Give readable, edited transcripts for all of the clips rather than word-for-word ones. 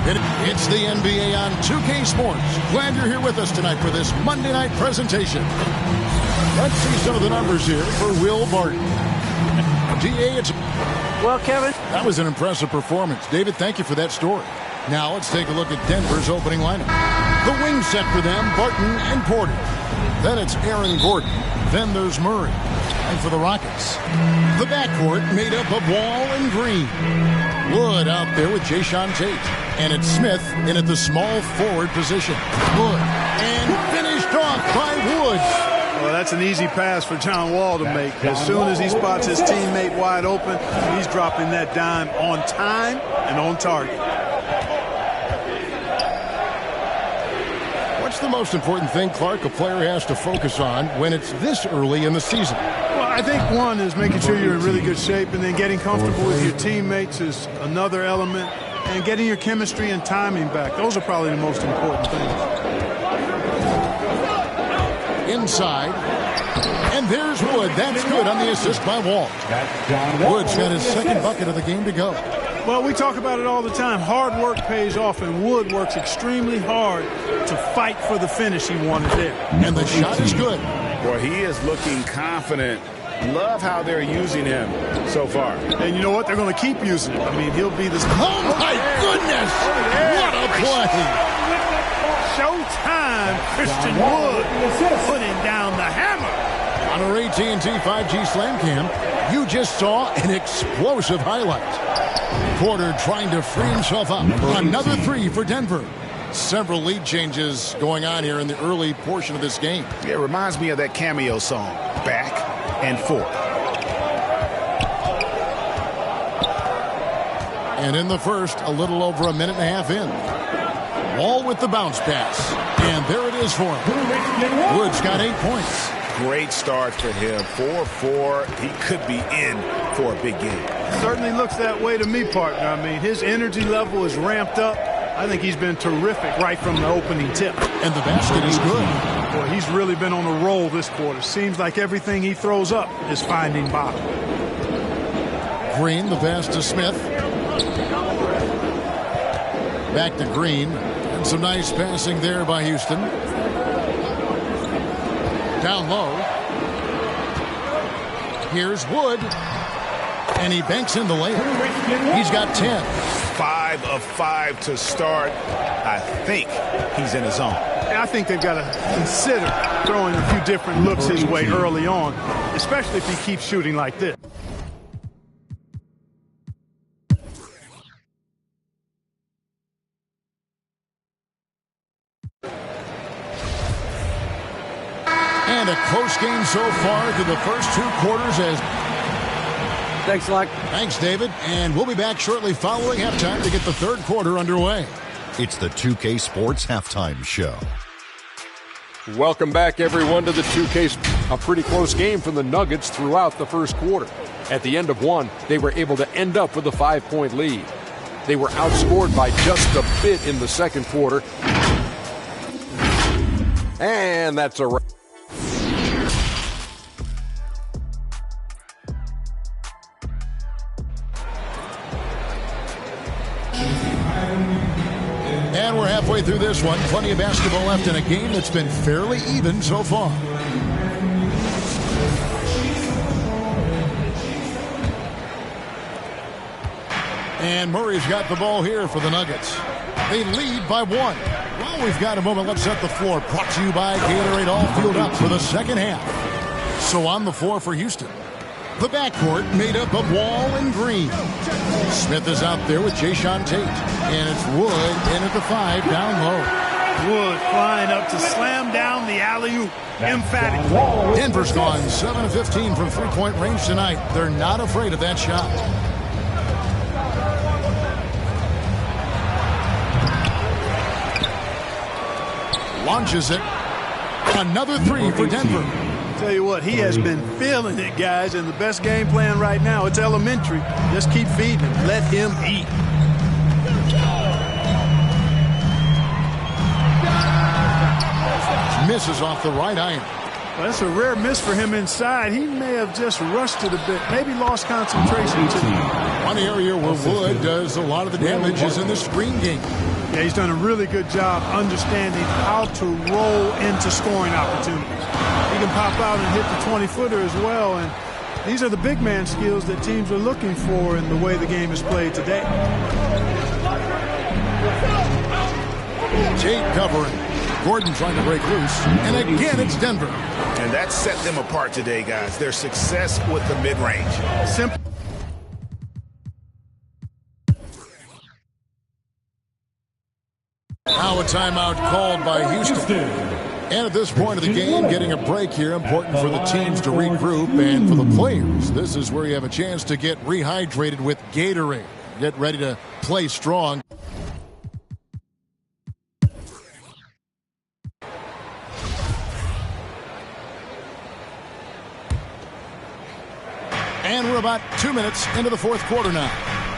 It's the NBA on 2K Sports. Glad you're here with us tonight for this Monday night presentation. Let's see some of the numbers here for Will Barton. DA, it's... Well, Kevin. That was an impressive performance. David, thank you for that story. Now let's take a look at Denver's opening lineup. The wing set for them, Barton and Porter. Then it's Aaron Gordon. Then there's Murray. And for the Rockets, the backcourt made up of Wall and Green. Wood out there with Jayshawn Tate. And it's Smith in at the small forward position. Wood. And finished off by Wood. Well, that's an easy pass for John Wall to make. As soon as he spots his teammate wide open, he's dropping that dime on time and on target. What's the most important thing, Clark, a player has to focus on when it's this early in the season? Well, I think one is making sure you're in really good shape, and then getting comfortable with your teammates is another element, and getting your chemistry and timing back. Those are probably the most important things. Inside. And there's Wood. That's good on the assist by Wall. Wood's got his second bucket of the game to go. Well, we talk about it all the time. Hard work pays off, and Wood works extremely hard to fight for the finish he wanted there. And the shot is good. Boy, he is looking confident. Love how they're using him so far. And you know what? They're going to keep using him. I mean, he'll be this. Oh, my goodness! What a play! Showtime, Christian Wood putting down the hammer. On our AT&T 5G Slam Cam, you just saw an explosive highlight. Porter trying to free himself up. Another three for Denver. Several lead changes going on here in the early portion of this game. Yeah, it reminds me of that Cameo song, Back and Forth. And in the first, a little over a minute and a half in. Wall with the bounce pass. And there it is for him. Wood's got 8 points. Great start for him. 4-4. He could be in for a big game. Certainly looks that way to me, partner. I mean, his energy level is ramped up. I think he's been terrific right from the opening tip. And the basket is good. Boy, he's really been on a roll this quarter. Seems like everything he throws up is finding bottom. Green, the pass to Smith. Back to Green. And some nice passing there by Houston. Down low. Here's Wood. And he banks in the layup. He's got 10. 5 of 5 to start. I think he's in his zone. I think they've got to consider throwing a few different looks his way early on, especially if he keeps shooting like this. And a close game so far through the first 2 quarters as... Thanks, Luck. Thanks, David. And we'll be back shortly following halftime to get the third quarter underway. It's the 2K Sports Halftime Show. Welcome back, everyone, to the 2K. A pretty close game from the Nuggets throughout the first quarter. At the end of one, they were able to end up with a 5-point lead. They were outscored by just a bit in the second quarter. And that's a wrap. And we're halfway through this one. Plenty of basketball left in a game that's been fairly even so far. And Murray's got the ball here for the Nuggets. They lead by 1. Well, we've got a moment. Let's set the floor. Brought to you by Gatorade All Fueled Up for the second half. So on the floor for Houston. The backcourt made up of Wall and Green. Smith is out there with Jayshawn Tate. And it's Wood in at the 5 down low. Wood flying up to slam down the alley-oop emphatically. Denver's gone 7 of 15 from three-point range tonight. They're not afraid of that shot. Launches it. Another 3 for Denver. Tell you what, he has been feeling it, guys, and the best game plan right now, it's elementary. Just keep feeding him. Let him eat. Misses off the right iron. Well, that's a rare miss for him inside. He may have just rushed it a bit, maybe lost concentration too. One area where Wood does a lot of the damage is in the screen game. Yeah, he's done a really good job understanding how to roll into scoring opportunities. He can pop out and hit the 20-footer as well, and these are the big man skills that teams are looking for in the way the game is played today. Tate covering. Gordon trying to break loose. And again, it's Denver. And that set them apart today, guys. Their success with the mid-range. Simple. Now a timeout called by Houston. And at this point of the game, getting a break here, important for the teams to regroup. And for the players, this is where you have a chance to get rehydrated with Gatorade. Get ready to play strong. And we're about 2 minutes into the fourth quarter now.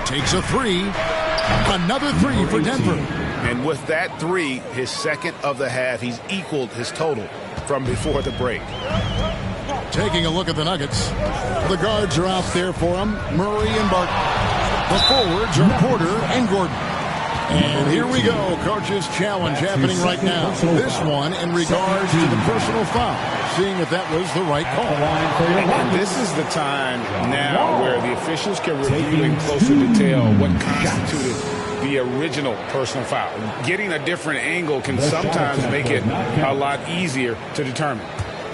Takes a three. Another three for Denver. And with that three, his second of the half, he's equaled his total from before the break. Taking a look at the Nuggets. The guards are out there for him, Murray and Barton. The forwards are Porter and Gordon. And here we go, coach's challenge happening right now. This one in regards to the personal foul, seeing if that was the right call. And this is the time now where the officials can review in closer detail what constituted the original personal foul. Getting a different angle can sometimes make it a lot easier to determine.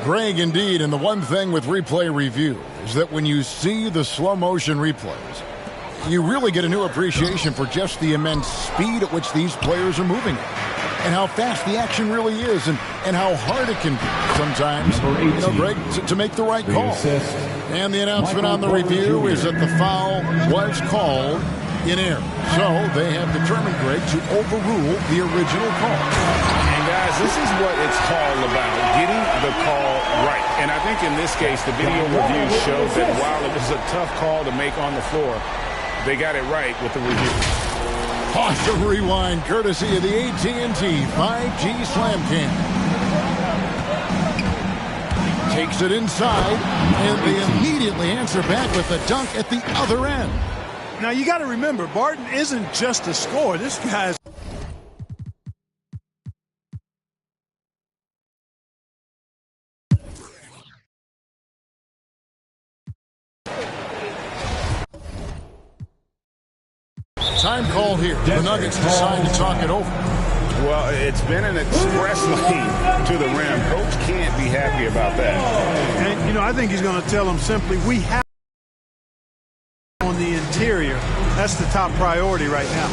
Greg, indeed, and the one thing with replay review is that when you see the slow motion replays, you really get a new appreciation for just the immense speed at which these players are moving and how fast the action really is and how hard it can be sometimes, Greg, to make the right call. And the announcement on the review is that the foul was called in error. So they have determined, Greg, to overrule the original call. And guys, this is what it's all about, getting the call right. And I think in this case, the video review shows that while it was a tough call to make on the floor, they got it right with the review. Pause to rewind, courtesy of the AT&T 5G Slam Cam. Takes it inside, and they immediately answer back with a dunk at the other end. Now, you got to remember, Barton isn't just a scorer. This guy's... Time called here. The Nuggets decide to talk it over. Well, it's been an express lane to the rim. Coach can't be happy about that. And, I think he's going to tell them simply, we have on the interior. That's the top priority right now.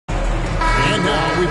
And now we